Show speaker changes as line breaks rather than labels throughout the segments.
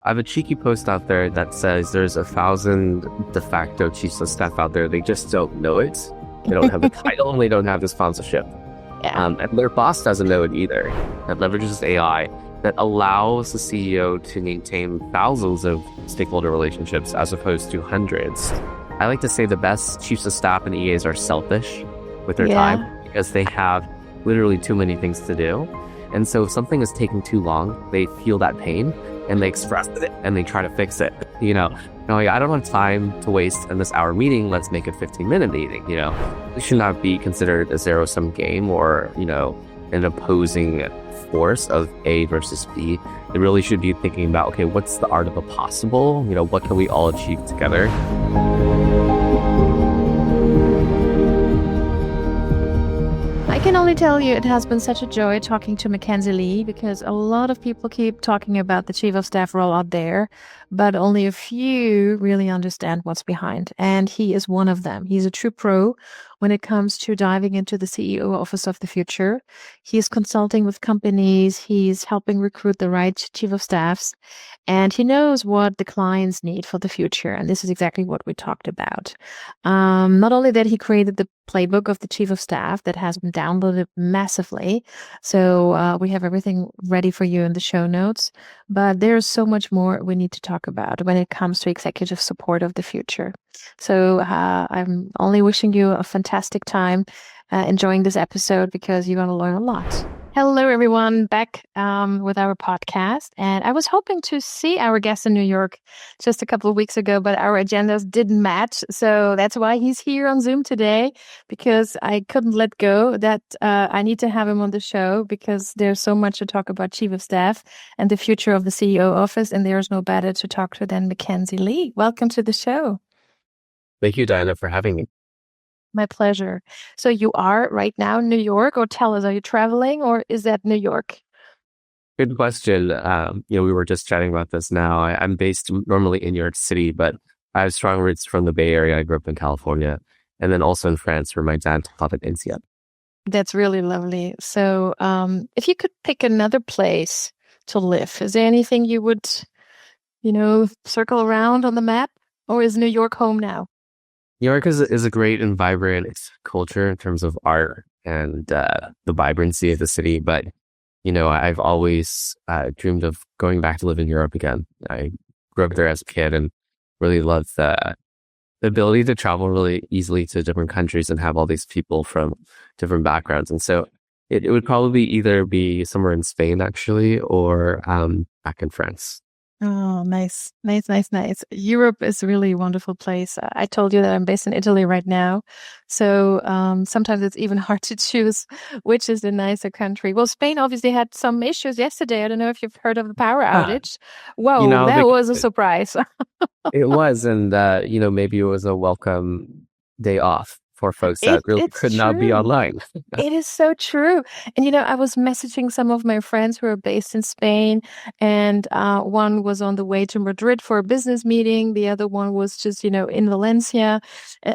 I have a cheeky post out there that says there's 1,000 de facto chiefs of staff out there. They just don't know it. They don't have the title and they don't have the sponsorship.
Yeah.
And their boss doesn't know it either. That leverages AI that allows the CEO to maintain thousands of stakeholder relationships as opposed to hundreds. I like to say the best chiefs of staff and EAs are selfish with their time because they have literally too many things to do. And so if something is taking too long, they feel that pain and they express it and they try to fix it. Like, I don't have time to waste in this hour meeting. Let's make it 15-minute meeting. It should not be considered a zero-sum game or, an opposing force of A versus B. It really should be thinking about, okay, what's the art of the possible? What can we all achieve together?
I can only tell you it has been such a joy talking to Mackenzie Lee, because a lot of people keep talking about the chief of staff role out there, but only a few really understand what's behind. And he is one of them. He's a true pro when it comes to diving into the CEO office of the future. He's consulting with companies. He's helping recruit the right chief of staffs. And he knows what the clients need for the future. And this is exactly what we talked about. Not only that, he created the playbook of the chief of staff that has been downloaded massively. So we have everything ready for you in the show notes. But there's so much more we need to talk about when it comes to executive support of the future. So I'm only wishing you a fantastic time enjoying this episode, because you're going to learn a lot. Hello, everyone, back with our podcast. And I was hoping to see our guest in New York just a couple of weeks ago, but our agendas didn't match. So that's why he's here on Zoom today, because I couldn't let go that I need to have him on the show, because there's so much to talk about chief of staff and the future of the CEO office. And there's no better to talk to than Mackenzie Lee. Welcome to the show.
Thank you, Diana, for having me.
My pleasure. So you are right now in New York, or tell us, are you traveling, or is that New York?
Good question. We were just chatting about this now. I'm based normally in New York City, but I have strong roots from the Bay Area. I grew up in California, and then also in France, where my dad taught at INSEAD.
That's really lovely. So if you could pick another place to live, is there anything you would, circle around on the map, or is New York home now?
New York is a great and vibrant culture in terms of art and the vibrancy of the city. But, I've always dreamed of going back to live in Europe again. I grew up there as a kid and really loved the ability to travel really easily to different countries and have all these people from different backgrounds. And so it would probably either be somewhere in Spain, actually, or back in France.
Oh, nice. Europe is really a wonderful place. I told you that I'm based in Italy right now. So sometimes it's even hard to choose which is the nicer country. Well, Spain obviously had some issues yesterday. I don't know if you've heard of the power outage. Whoa, that was a surprise.
It was. And, maybe it was a welcome day off for folks that really could not be online.
It is so true. And, I was messaging some of my friends who are based in Spain, and one was on the way to Madrid for a business meeting. The other one was just, in Valencia.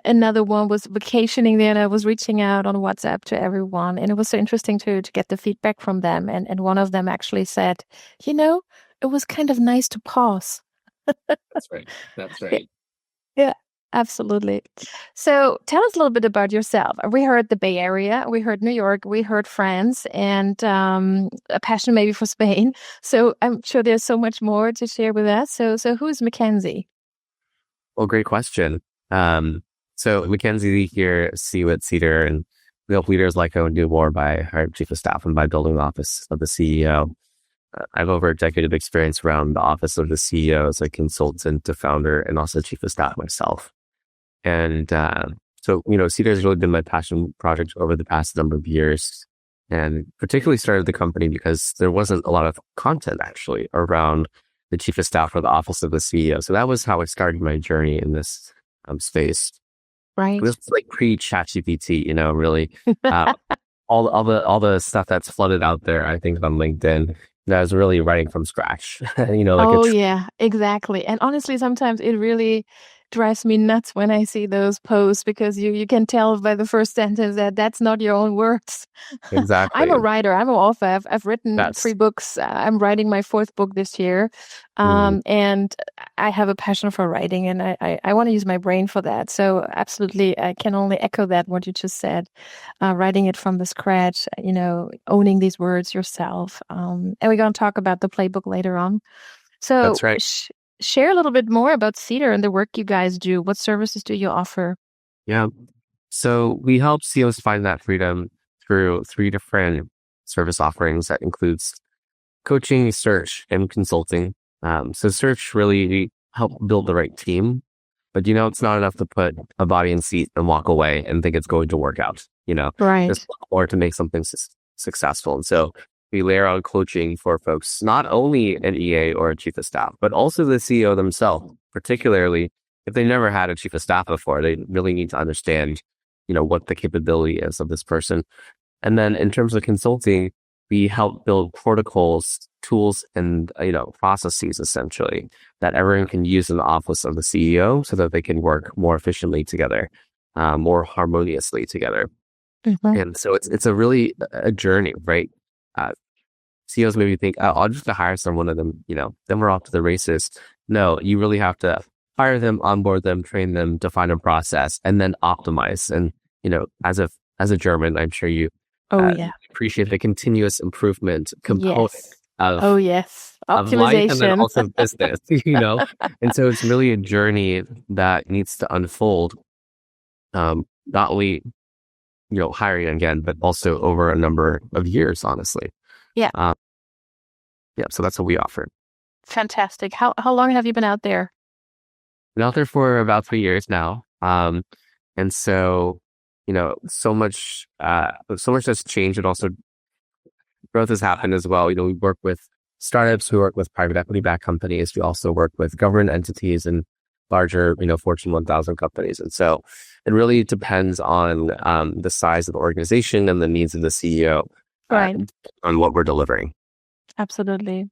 Another one was vacationing there, and I was reaching out on WhatsApp to everyone. And it was so interesting to get the feedback from them. And one of them actually said, it was kind of nice to pause.
That's right.
Yeah. Absolutely. So tell us a little bit about yourself. We heard the Bay Area, we heard New York, we heard France, and a passion maybe for Spain. So I'm sure there's so much more to share with us. So who's Mackenzie?
Well, great question. So Mackenzie Lee here, CEO at Cedar, and we help leaders like go and do more by hiring chief of staff and by building the office of the CEO. I have over a decade of experience around the office of the CEO as a consultant to founder and also chief of staff myself. And so, Cedar has really been my passion project over the past number of years, and particularly started the company because there wasn't a lot of content actually around the chief of staff or the office of the CEO. So that was how I started my journey in this space.
Right.
It was like pre-ChatGPT, really. all the stuff that's flooded out there, I think, on LinkedIn. I was really writing from scratch.
Yeah, exactly. And honestly, sometimes it really drives me nuts when I see those posts because you can tell by the first sentence that that's not your own words. I'm a
Exactly.
writer. I'm an author. I've written 3
That's
books. I'm writing my 4th book this year.
mm,
And I have a passion for writing and I want to use my brain for that. So absolutely, I can only echo that, what you just said. Writing it from the scratch, owning these words yourself. And we're going to talk about the playbook later on. So
that's right.
share a little bit more about Cedar and the work you guys do. What services do you offer?
Yeah. So we help CEOs find that freedom through 3 different service offerings that includes coaching, search, and consulting. So search really help build the right team, but it's not enough to put a body in seat and walk away and think it's going to work out. There's
Right.
a lot more to make something successful. And so we layer on coaching for folks, not only an EA or a chief of staff, but also the CEO themselves, particularly if they never had a chief of staff before. They really need to understand, what the capability is of this person. And then in terms of consulting, we help build protocols, tools, and processes essentially that everyone can use in the office of the CEO so that they can work more efficiently together, more harmoniously together.
Mhm.
And so it's a really a journey, right? Uh, CEOs maybe think, oh, I'll just hire someone of them, then we're off to the races. No, you really have to hire them, onboard them, train them, define a process, and then optimize. And as a German, I'm sure you
Oh, yeah.
appreciate the continuous improvement component
Yes. Oh,
of
yes.
of life and then
Optimization.
also business, And so it's really a journey that needs to unfold, not only, hiring again, but also over a number of years, honestly.
Yeah.
Um, yeah, so that's what we offer.
Fantastic. How long have you been out there?
Been out there for about 3 years now. And so, so much has changed, and also growth has happened as well. We work with startups, we work with private equity backed companies. We also work with government entities and larger, Fortune 1000 companies. And so it really depends on the size of the organization and the needs of the CEO
Right.
on what we're delivering.
Absolutely.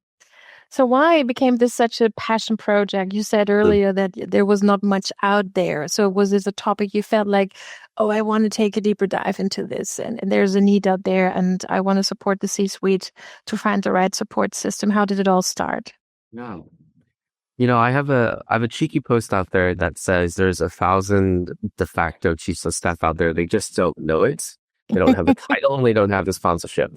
So why became this such a passion project? You said earlier that there was not much out there. So was this a topic you felt like, oh, I want to take a deeper dive into this and there's a need out there and I want to support the C-suite to find the right support system. How did it all start?
No. I have a cheeky post out there that says there's 1,000 de facto chiefs of staff out there. They just don't know it. They don't have the title and they don't have the sponsorship.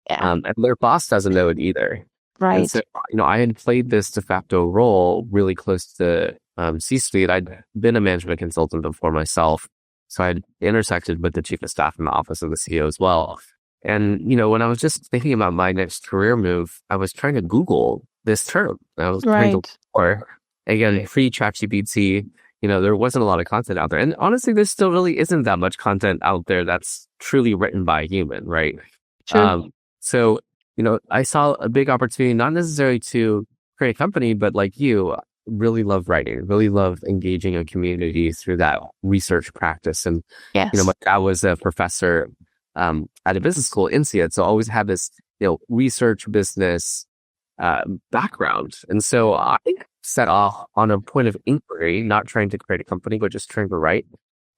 Yeah,
And their boss doesn't know it either. And
right.
so, I had played this de facto role really close to C-suite. I'd been a management consultant before myself. So I'd intersected with the chief of staff in the office of the CEO as well. And, when I was just thinking about my next career move, I was trying to Google this term. I was trying to,
Right.
or again, free ChatGPT, there wasn't a lot of content out there. And honestly, there still really isn't that much content out there that's truly written by a human, right?
True.
So, I saw a big opportunity, not necessarily to create a company, but like you, really love writing, really love engaging a community through that research practice. And,
Yes.
my dad was a professor at a business school in Seattle. So I always had this, research business background. And so I set off on a point of inquiry, not trying to create a company, but just trying to write.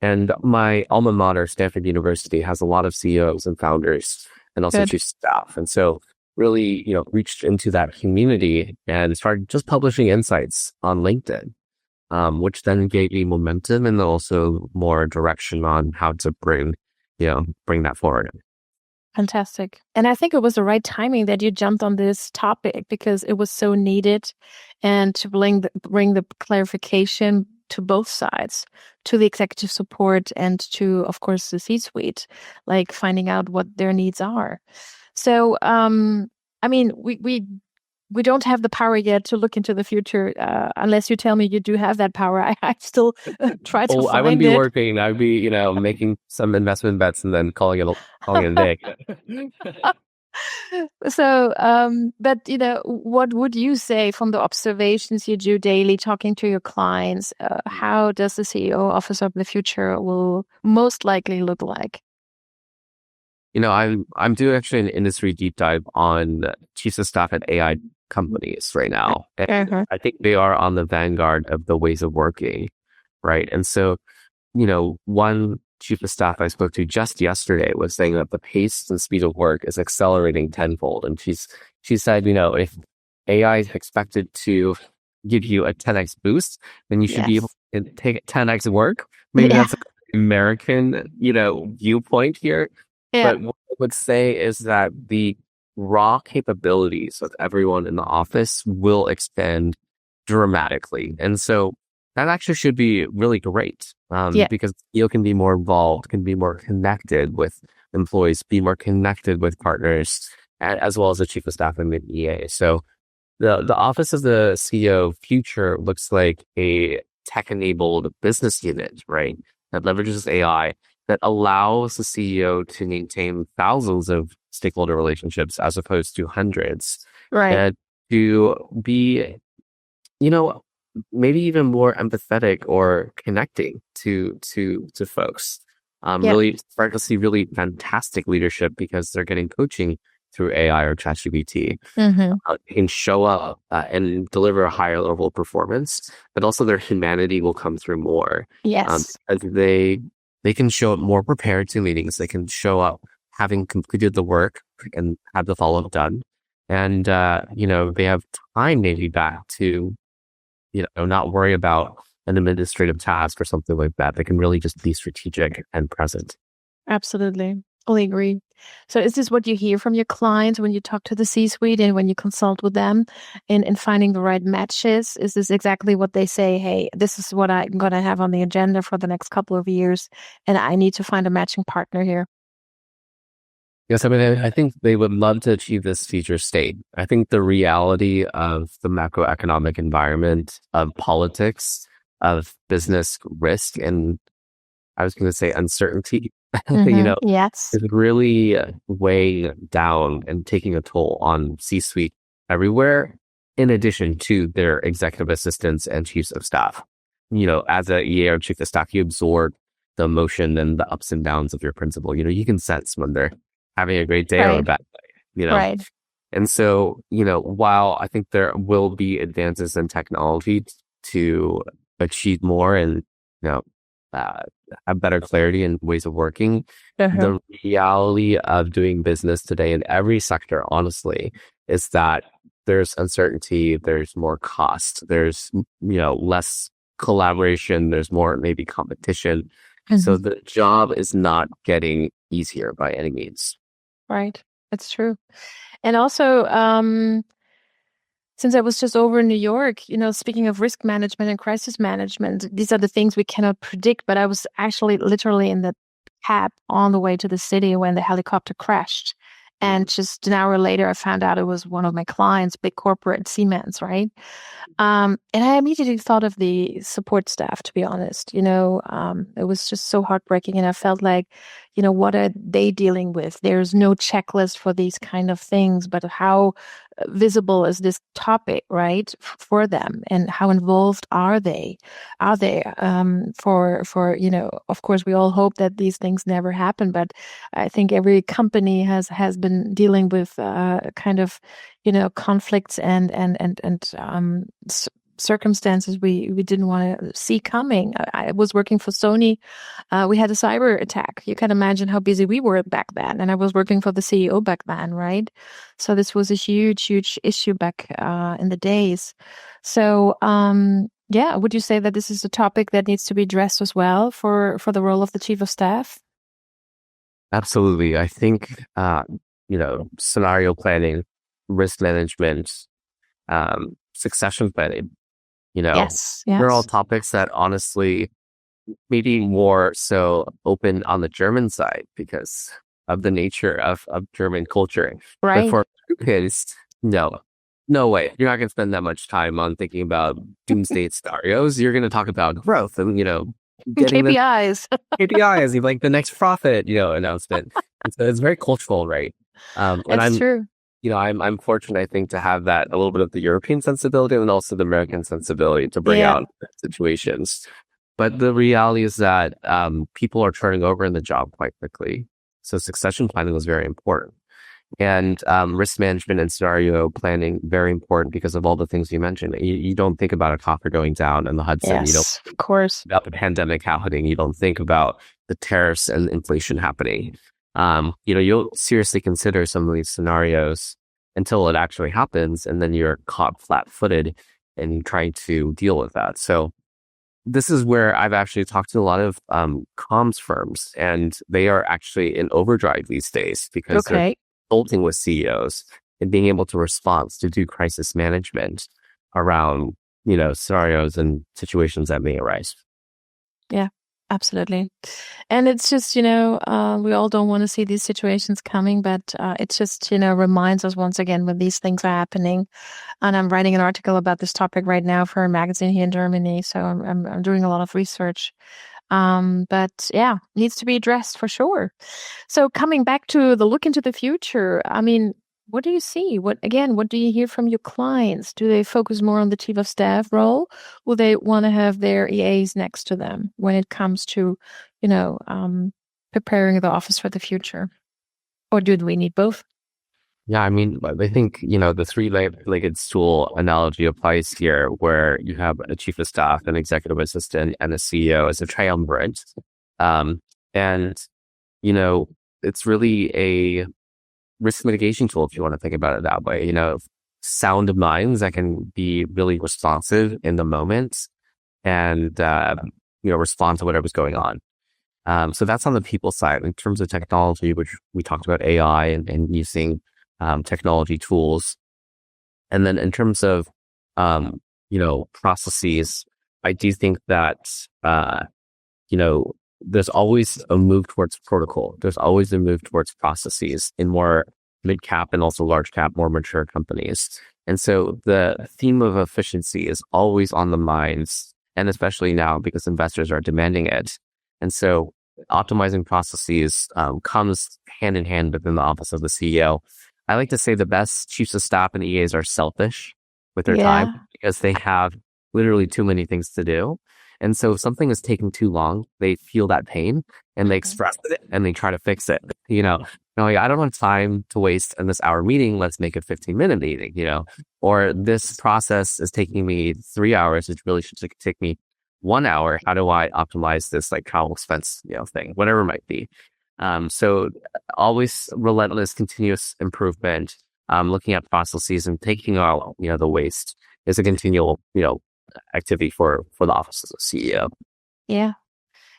And my alma mater, Stanford University, has a lot of CEOs and founders and also
Good.
chief staff. And so really, reached into that community and started just publishing insights on LinkedIn, which then gave me momentum and also more direction on how to bring that forward.
Fantastic. And I think it was the right timing that you jumped on this topic because it was so needed and to bring the clarification to both sides, to the executive support and to, of course, the C-suite, like finding out what their needs are. So, I mean, we don't have the power yet to look into the future unless you tell me you do have that power. I still try to
Oh, I wouldn't
find
be
it.
working. I'd be, making some investment bets and then calling it a day.
So, but what would you say from the observations you do daily, talking to your clients? How does the CEO office of the future will most likely look like?
I'm doing actually an industry deep dive on chiefs of staff at AI companies right now. And
Uh-huh.
I think they are on the vanguard of the ways of working. right? And so, one chief of staff I spoke to just yesterday was saying that the pace and speed of work is accelerating tenfold. And she said, if AI is expected to give you a 10x boost, then you should be able
Yes.
to take 10x work. Maybe
Yeah.
that's an American, viewpoint here.
Yeah.
But what I would say is that the raw capabilities of everyone in the office will expand dramatically. And so that actually should be really great,
Yeah.
because you can be more involved, can be more connected with employees, be more connected with partners, as well as the chief of staff and the EA. So the office of the CEO future looks like a tech-enabled business unit, right? That leverages AI, that allows the CEO to maintain thousands of stakeholder relationships as opposed to hundreds,
Right.
and to be, you know, maybe even more empathetic or connecting to folks.
Yeah.
Really start to see really fantastic leadership because they're getting coaching through AI or ChatGPT.
Mm-hmm.
Can show up and deliver a higher level of performance, but also their humanity will come through more,
Yes.
as they can show up more prepared to meetings. They can show up having completed the work and have the follow up done, and they have time maybe back to not worry about an administrative task or something like that. They can really just be strategic and present.
Absolutely. Fully agree. So is this what you hear from your clients when you talk to the C-suite and when you consult with them in finding the right matches? Is this exactly what they say? Hey, this is what I'm going to have on the agenda for the next couple of years, and I need to find a matching partner here.
Yes, I mean, I think they would love to achieve this future state. I think the reality of the macroeconomic environment, of politics, of business risk, and I was going to say uncertainty, you
Mm-hmm.
know,
Yes.
is really weighing down and taking a toll on C-suite everywhere, in addition to their executive assistants and chiefs of staff. As a EA or chief of staff, you absorb the emotion and the ups and downs of your principal. You can sense when they're having a great day or a
Right.
bad day.
Right.
And so, while I think there will be advances in technology to achieve more and, you know, uh, have better clarity and ways of working,
Uh-huh.
the reality of doing business today in every sector, honestly, is that there's uncertainty, there's more cost, there's, less collaboration, there's more maybe competition. So
Mhm.
the job is not getting easier by any means.
Right. It's true. And also, since I was just over in New York, speaking of risk management and crisis management, these are the things we cannot predict. But I was actually literally in the cab on the way to the city when the helicopter crashed. And just an hour later, I found out it was one of my clients, big corporate Siemens, right? And I immediately thought of the support staff, to be honest. It was just so heartbreaking. And I felt like, what are they dealing with? There's no checklist for these kind of things, but how visible is this topic, right, for them? And how involved are they? Are they of course, we all hope that these things never happen, but I think every company has been dealing with kind of conflicts and circumstances we didn't want to see coming. I was working for Sony. We had a cyber attack. You can imagine how busy we were back then. And I was working for the CEO back then, right? So this was a huge issue back in the days. So yeah, would you say that this is a topic that needs to be addressed as well for the role of the chief of staff?
Absolutely. I think, scenario planning, risk management, succession planning,
Yes,
they're all
yes.
topics that honestly maybe more so open on the German side because of the nature of German culture. But
Right.
for kids, no, no way. You're not going to spend that much time on thinking about doomsday scenarios. You're going to talk about growth and, getting the
KPIs.
KPIs, like the next profit, announcement. And so it's very cultural, right? And
It's true.
I'm fortunate, I think, to have that a little bit of the European sensibility and also the American sensibility to bring
Yeah.
out situations. But the reality is that people are turning over in the job quite quickly. So succession planning was very important. And risk management and scenario planning, very important because of all the things you mentioned. You don't think about a copper going down in the Hudson. You don't
Yes, of course.
think about the pandemic happening. You don't think about the tariffs and inflation happening. You'll seriously consider some of these scenarios until it actually happens, and then you're caught flat-footed in trying to deal with that. So this is where I've actually talked to a lot of comms firms, and they are actually in overdrive these days because they're
Okay.
consulting with CEOs and being able to respond to do crisis management around, scenarios and situations that may arise.
Yeah, absolutely. And it's just, we all don't want to see these situations coming, but it just, reminds us once again when these things are happening. And I'm writing an article about this topic right now for a magazine here in Germany. So I'm doing a lot of research. But yeah, needs to be addressed for sure. So coming back to the look into the future, I mean, what do you see? What do you hear from your clients? Do they focus more on the chief of staff role? Will they want to have their EAs next to them when it comes to, preparing the office for the future? Or do we need both?
Yeah, I mean, I think, the three-legged stool analogy applies here, where you have a chief of staff, an executive assistant, and a CEO as a triumvirate. And, it's really a risk mitigation tool, if you want to think about it that way. Sound minds that can be really responsive in the moment and, respond to whatever's going on. So that's on the people side. In terms of technology, which we talked about AI and using technology tools. And then in terms of, processes, I do think that, there's always a move towards protocol. There's always a move towards processes in more mid-cap and also large-cap, more mature companies. And so the theme of efficiency is always on the minds, and especially now because investors are demanding it. And so optimizing processes comes hand in hand within the office of the CEO. I like to say the best chiefs of staff and EAs are selfish with their time because they have literally too many things to do. And so if something is taking too long, they feel that pain and they express it and they try to fix it. I don't have time to waste in this hour meeting. Let's make it 15-minute meeting, or this process is taking me 3 hours. It really should take me 1 hour. How do I optimize this like travel expense, thing, whatever it might be. So always relentless, continuous improvement, looking at processes and taking out, the waste is a continual, activity for the office as a CEO.
Yeah.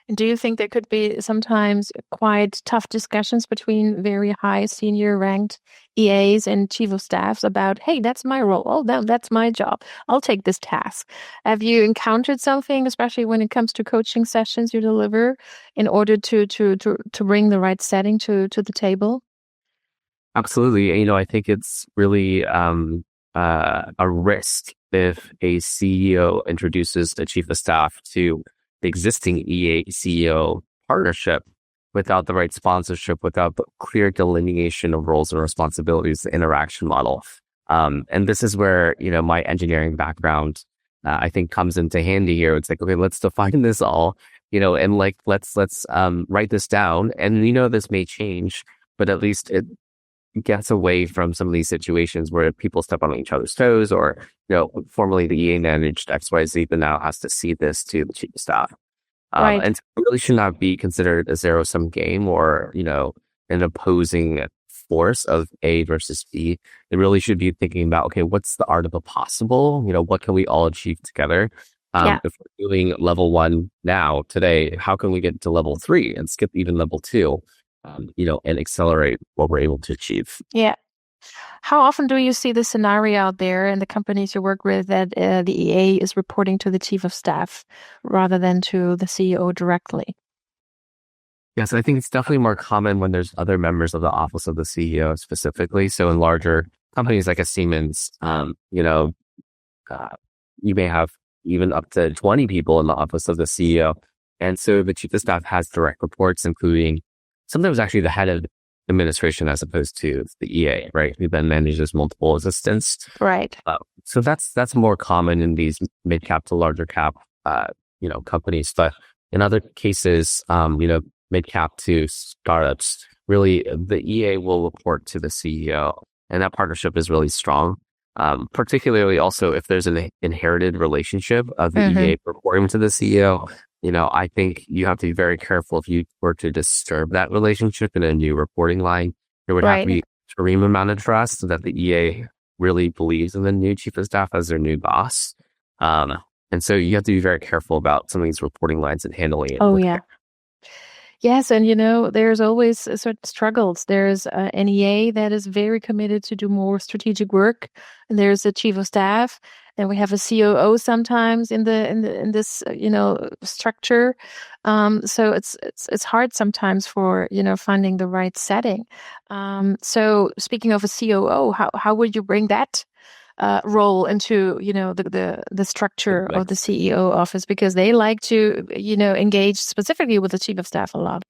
And do you think there could be sometimes quite tough discussions between very high senior ranked EAs and chief of staffs about, hey, that's my role. Oh, that's my job. I'll take this task. Have you encountered something, especially when it comes to coaching sessions you deliver, in order to bring the right setting to the table?
Absolutely. I think it's really a risk if a CEO introduces a chief of staff to the existing EA CEO partnership without the right sponsorship, without the clear delineation of roles and responsibilities, the interaction model. And this is where, my engineering background, I think comes into handy here. It's like, okay, let's define this all, and like, let's write this down. And, this may change, but at least it gets away from some of these situations where people step on each other's toes, or, formerly the EA managed XYZ, but now has to see this to the chief of staff.
Right.
And so it really should not be considered a zero-sum game or, an opposing force of A versus B. It really should be thinking about, okay, what's the art of the possible? What can we all achieve together? If we're doing level 1 now, today, how can we get to level 3 and skip even level 2? And accelerate what we're able to achieve.
Yeah. How often do you see the scenario out there in the companies you work with that the EA is reporting to the chief of staff rather than to the CEO directly?
Yes, I think it's definitely more common when there's other members of the office of the CEO specifically. So in larger companies like a Siemens, you may have even up to 20 people in the office of the CEO. And so the chief of staff has direct reports, including sometimes actually the head of administration as opposed to the EA, right? Who then manages multiple assistants.
Right.
So that's more common in these mid-cap to larger cap, companies. But in other cases, mid-cap to startups, really the EA will report to the CEO, and that partnership is really strong. Particularly also if there's an inherited relationship of the
Mm-hmm.
EA reporting to the CEO, I think you have to be very careful if you were to disturb that relationship in a new reporting line. There would have to
Right.
be extreme amount of trust so that the EA really believes in the new chief of staff as their new boss. And so you have to be very careful about some of these reporting lines and handling it
Oh,
with
yeah.
care.
Yes, and there's always certain struggles. There's an EA that is very committed to do more strategic work, and there's a chief of staff, and we have a COO sometimes in this structure. So it's hard sometimes for finding the right setting. So speaking of a COO, how would you bring that role into the structure of the CEO office, because they like to engage specifically with the chief of staff a lot.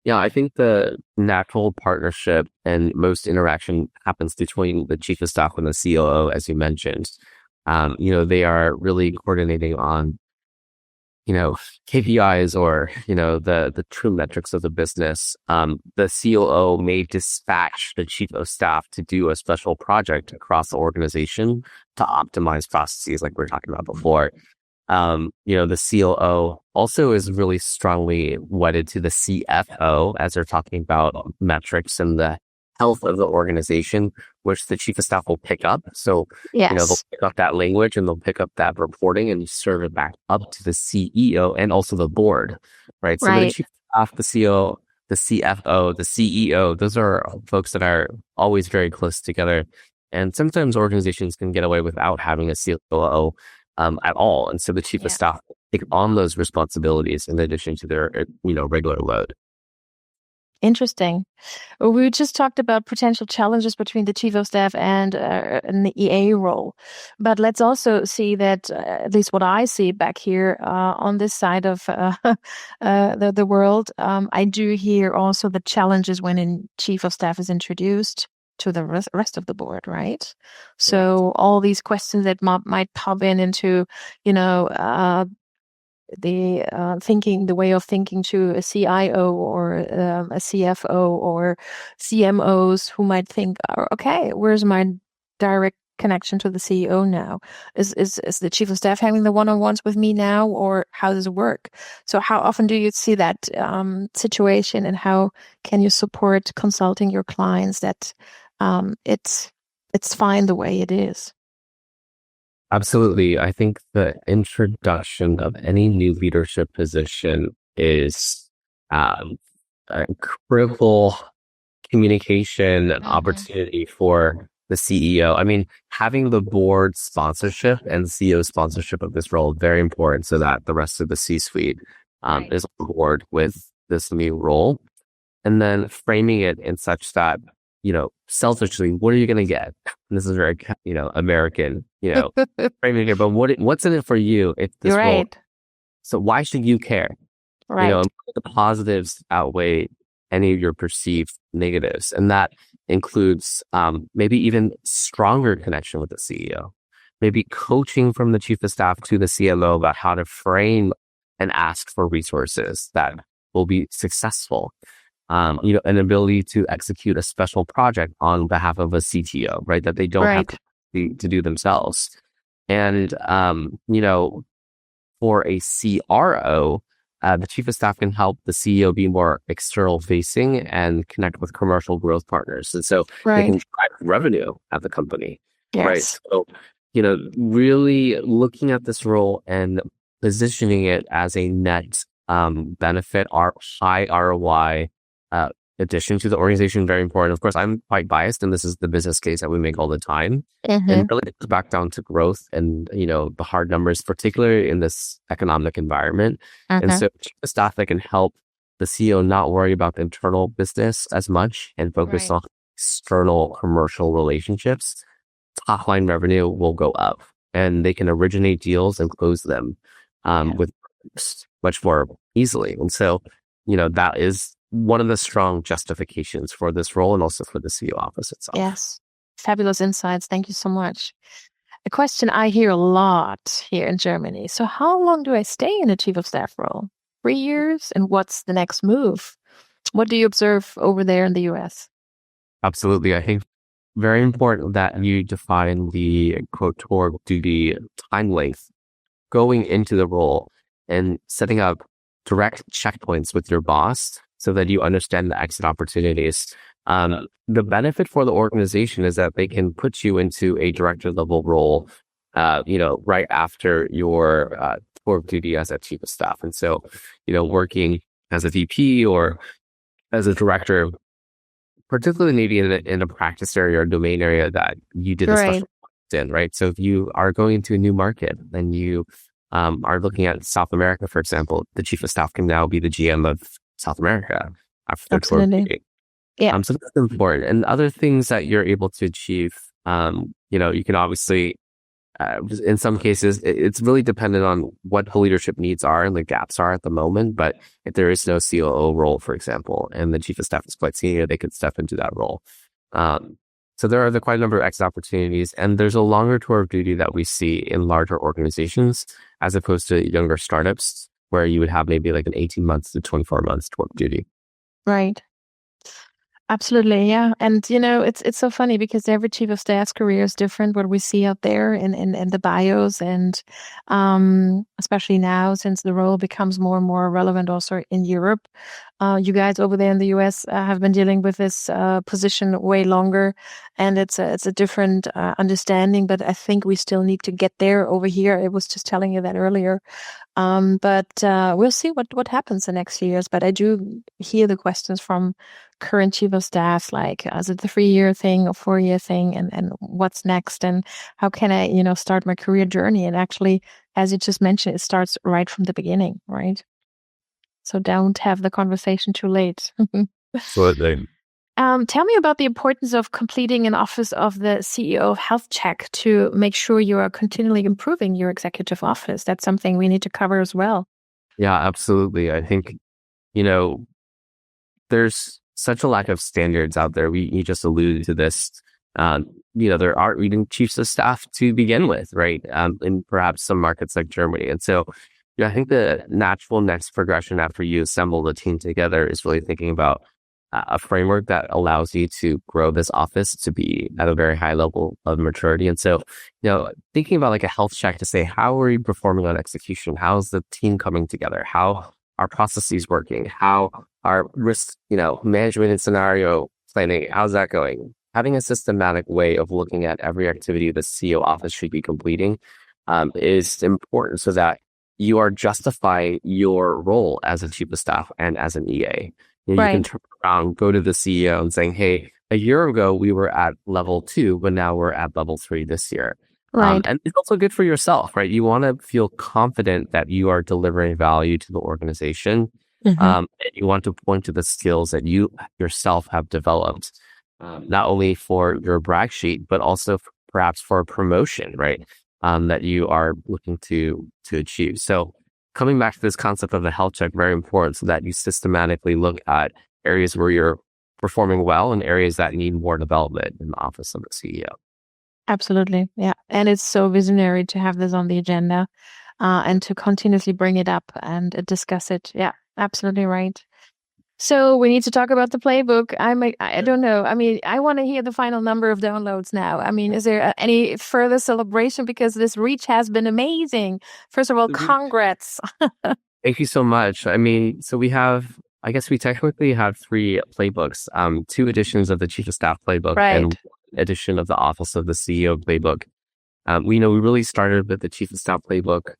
Yeah, I think the natural partnership and most interaction happens between the chief of staff and the COO, as you mentioned. They are really coordinating on KPIs or, the true metrics of the business. The COO may dispatch the chief of staff to do a special project across the organization to optimize processes like we were talking about before. The COO also is really strongly wedded to the CFO as they're talking about metrics and the health of the organization, which the chief of staff will pick up. So, they'll
Yes.
pick up that language and they'll pick up that reporting and serve it back up to the CEO and also the board, right? So the
Right.
chief of staff, the CEO, the CFO, the CEO, those are folks that are always very close together. And sometimes organizations can get away without having a COO at all. And so the chief of
Yeah.
staff take on those responsibilities in addition to their, regular load.
Interesting. Well, we just talked about potential challenges between the chief of staff and the EA role, but let's also see that at least what I see back here on this side of the world, I do hear also the challenges when a chief of staff is introduced to the rest of the board, right?
Correct.
So all these questions that might pop into you know the way of thinking to a CIO or a CFO or CMOs who might think, "Oh, okay, where's my direct connection to the CEO now? Is the chief of staff having the one-on-ones with me now, or how does it work?" So how often do you see that situation, and how can you support consulting your clients that it's fine the way it is?
Absolutely. I think the introduction of any new leadership position is a critical communication
Hmm.
opportunity for the CEO. I mean, having the board sponsorship and CEO sponsorship of this role is very important so that the rest of the C-suite
Right.
is on board with this new role. And then framing it in such that, selfishly, what are you going to get? And this is very, American, framing it, but what's in it for you if
You're
this role,
right.
so why should you care?
Right.
And the positives outweigh any of your perceived negatives. And that includes maybe even stronger connection with the CEO, maybe coaching from the chief of staff to the CMO about how to frame and ask for resources that will be successful. An ability to execute a special project on behalf of a CTO, right? That they don't have
Right.
to do themselves. And, for a CRO, the chief of staff can help the CEO be more external facing and connect with commercial growth partners. And so they can
Right.
drive revenue at the company, right?
Yes.
So, really looking at this role and positioning it as a net benefit, our high ROI uh, addition to the organization, very important. Of course, I'm quite biased, and this is the business case that we make all the time. And
Hmm.
really it comes back down to growth and, the hard numbers, particularly in this economic environment. And
Hmm.
so the staff that can help the CEO not worry about the internal business as much and focus
Right.
on external commercial relationships, top line revenue will go up and they can originate deals and close them
Yeah.
with much more easily. And so, that is one of the strong justifications for this role and also for the CEO office itself.
Yes. Fabulous insights. Thank you so much. A question I hear a lot here in Germany. So how long do I stay in a chief of staff role? 3 years? And what's the next move? What do you observe over there in the US?
Absolutely. I think very important that you define the quote work duty time length going into the role and setting up direct checkpoints with your boss so that you understand the exit opportunities. The benefit for the organization is that they can put you into a director level role, right after your tour of duty as a chief of staff. And so, working as a VP or as a director, particularly maybe in a practice area or domain area that you did a
Right.
special in, right? So if you are going into a new market and you are looking at South America, for example, the chief of staff can now be the GM of South America after their tour of
Absolutely.
duty.
Yeah.
So that's important. And other things that you're able to achieve, you can obviously, in some cases, it's really dependent on what the leadership needs are and the gaps are at the moment. But if there is no COO role, for example, and the chief of staff is quite senior, they could step into that role. So there are quite a number of exit opportunities, and there's a longer tour of duty that we see in larger organizations as opposed to younger startups where you would have maybe like an 18 months to 24 months tour of duty.
Right. Absolutely, yeah. And it's so funny because every chief of staff's career is different. What we see out there in the bios, and especially now since the role becomes more and more relevant also in Europe. You guys over there in the US have been dealing with this position way longer, and it's a different understanding. But I think we still need to get there over here. I was just telling you that earlier. But we'll see what happens the next years. But I do hear the questions from current chief of staff, like, is it the 3-year thing or 4-year thing, and what's next, and how can I, start my career journey? And actually, as you just mentioned, it starts right from the beginning, right? So don't have the conversation too late.
Absolutely.
Tell me about the importance of completing an office of the CEO health check to make sure you are continually improving your executive office. That's something we need to cover as well.
Yeah, absolutely. I think, there's such a lack of standards out there. You just alluded to this. There aren't even chiefs of staff to begin with, right? In perhaps some markets like Germany. And so, I think the natural next progression after you assemble the team together is really thinking about a framework that allows you to grow this office to be at a very high level of maturity. And so, thinking about like a health check to say, how are you performing on execution? How's the team coming together? How are processes working? How are risk, management and scenario planning? How's that going? Having a systematic way of looking at every activity the CEO office should be completing is important so that you are justifying your role as a chief of staff and as an EA. You
Right.
can turn around, go to the CEO and saying, hey, a year ago we were at level 2, but now we're at level 3 this year.
Right.
And it's also good for yourself, right? You want to feel confident that you are delivering value to the organization. And you want to point to the skills that you yourself have developed, not only for your brag sheet, but also perhaps for a promotion, right? That you are looking to achieve. So coming back to this concept of the health check, very important so that you systematically look at areas where you're performing well and areas that need more development in the office of the CEO.
Absolutely. Yeah. And it's so visionary to have this on the agenda and to continuously bring it up and discuss it. Yeah, absolutely right. So we need to talk about the playbook. I don't know. I mean, I want to hear the final number of downloads now. I mean, is there any further celebration? Because this reach has been amazing. First of all, congrats.
Thank you so much. I mean, so I guess we technically have 3 playbooks, 2 editions of the Chief of Staff playbook and
Right.
1 edition of the Office of the CEO playbook. We really started with the Chief of Staff playbook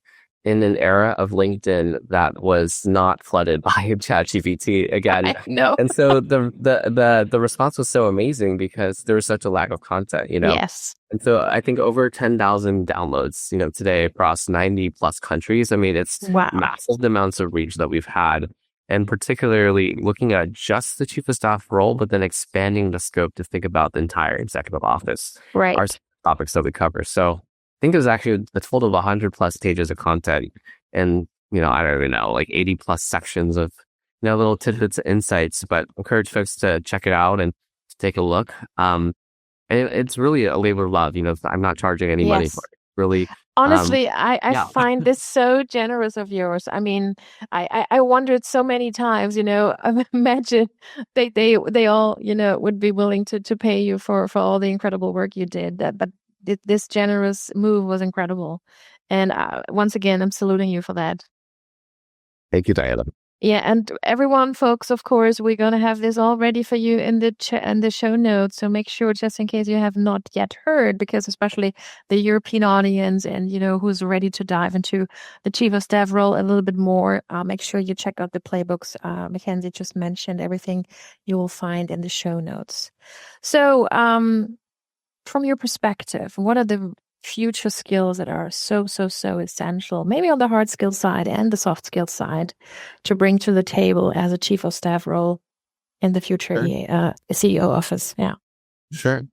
in an era of LinkedIn that was not flooded by ChatGPT again.
No.
And so the response was so amazing because there was such a lack of content,
Yes.
And so I think over 10,000 downloads, today across 90 plus countries. I mean, it's
Wow.
massive amounts of reach that we've had. And particularly looking at just the chief of staff role, but then expanding the scope to think about the entire executive office.
Right.
Our topics that we cover. So I think there's actually a total of 100 plus pages of content and, I don't even know, like 80 plus sections of, little tidbits of insights, but encourage folks to check it out and to take a look. And it's really a labor of love. I'm not charging any money
Yes.
for it. really, um,
Honestly, I
yeah.
find this so generous of yours. I mean, I wondered so many times, imagine they all, would be willing to pay you for all the incredible work you did. But this generous move was incredible. And once again, I'm saluting you for that.
Thank you, Diana.
Yeah, and everyone, folks, of course, we're gonna have this all ready for you in the show notes. So make sure, just in case you have not yet heard, because especially the European audience and who's ready to dive into the chief of staff role a little bit more, make sure you check out the playbooks. Mackenzie just mentioned everything you will find in the show notes. So, from your perspective, what are the future skills that are so essential, maybe on the hard skill side and the soft skill side, to bring to the table as a chief of staff role in the future
Sure.
CEO office? Yeah.
Sure.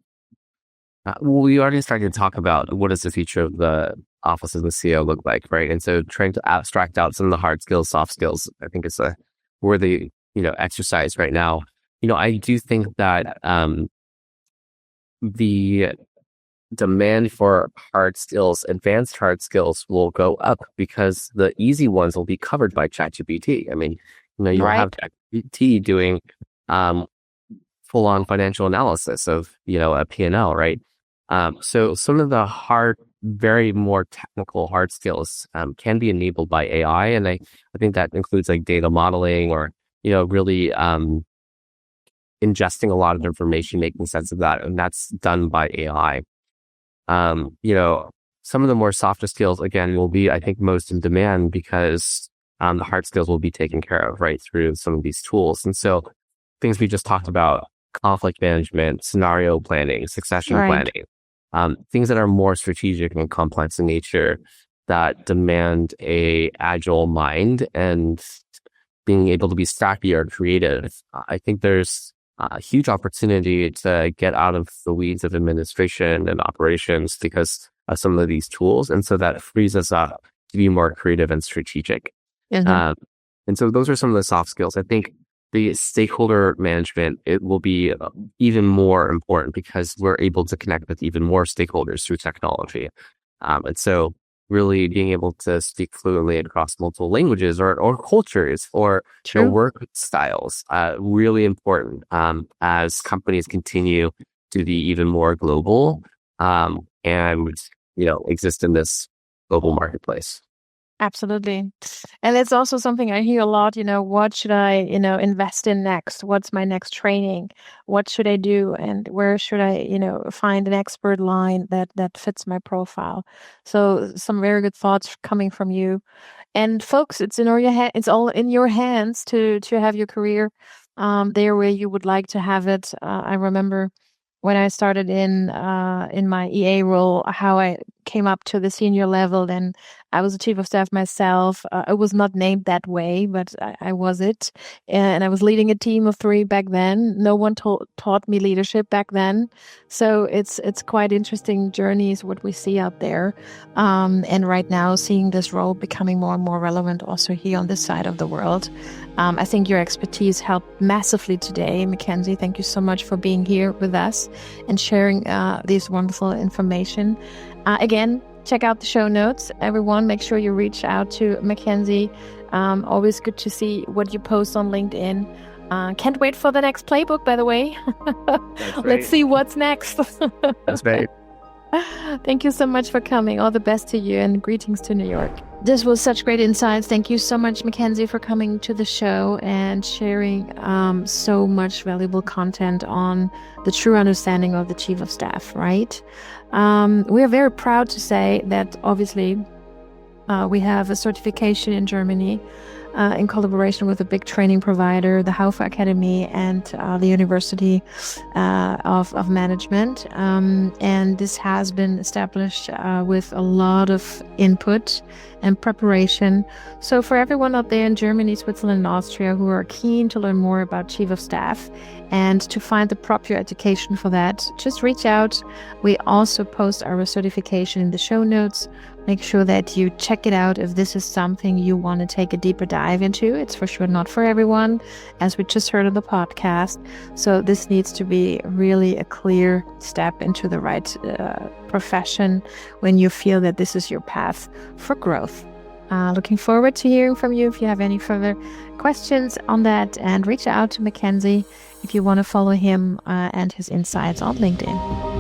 Well, we already started to talk about what does the future of the office of the CEO look like, right? And so trying to abstract out some of the hard skills, soft skills, I think is a worthy, exercise right now. I do think that the demand for hard skills, advanced hard skills will go up because the easy ones will be covered by ChatGPT. I mean, you'll have
Right.
ChatGPT doing full-on financial analysis of, a P&L, right? So some of the very more technical hard skills can be enabled by AI. And I think that includes like data modeling or, really ingesting a lot of information, making sense of that. And that's done by AI. Some of the more softer skills, again, will be, I think, most in demand because the hard skills will be taken care of, right, through some of these tools. And so things we just talked about, conflict management, scenario planning, succession
Right.
planning, things that are more strategic and complex in nature that demand a agile mind and being able to be scrappy or creative. I think there's a huge opportunity to get out of the weeds of administration and operations because of some of these tools. And so that frees us up to be more creative and strategic.
Mhm.
And so those are some of the soft skills. I think the stakeholder management, it will be even more important because we're able to connect with even more stakeholders through technology. And so really being able to speak fluently across multiple languages or cultures or
True.
work styles, really important as companies continue to be even more global and exist in this global marketplace.
Absolutely. And it's also something I hear a lot, what should I, invest in next? What's my next training? What should I do? And where should I, find an expert line that fits my profile? So some very good thoughts coming from you. And folks, it's it's all in your hands to have your career there where you would like to have it. I remember when I started in my EA role, how I came up to the senior level. Then I was a chief of staff myself. I was not named that way, but I was it, and I was leading a team of 3 back then. No one taught me leadership back then, so it's quite interesting journeys what we see out there, and right now seeing this role becoming more and more relevant also here on this side of the world. I think your expertise helped massively today, Mackenzie. Thank you so much for being here with us and sharing this wonderful information. Again, check out the show notes. Everyone, make sure you reach out to Mackenzie. Always good to see what you post on LinkedIn. Can't wait for the next playbook, by the way. Let's see what's next.
That's right.
Thank you so much for coming. All the best to you and greetings to New York. This was such great insights. Thank you so much, Mackenzie, for coming to the show and sharing so much valuable content on the true understanding of the chief of staff, right? We are very proud to say that obviously we have a certification in Germany in collaboration with a big training provider, the Haufe Academy and the University of Management. And this has been established with a lot of input and preparation. So for everyone out there in Germany, Switzerland, and Austria who are keen to learn more about Chief of Staff and to find the proper education for that, just reach out. We also post our certification in the show notes. Make sure that you check it out if this is something you want to take a deeper dive dive into. It's for sure not for everyone, as we just heard on the podcast. So this needs to be really a clear step into the right profession when you feel that this is your path for growth. Looking forward to hearing from you if you have any further questions on that, and reach out to Mackenzie if you want to follow him and his insights on LinkedIn.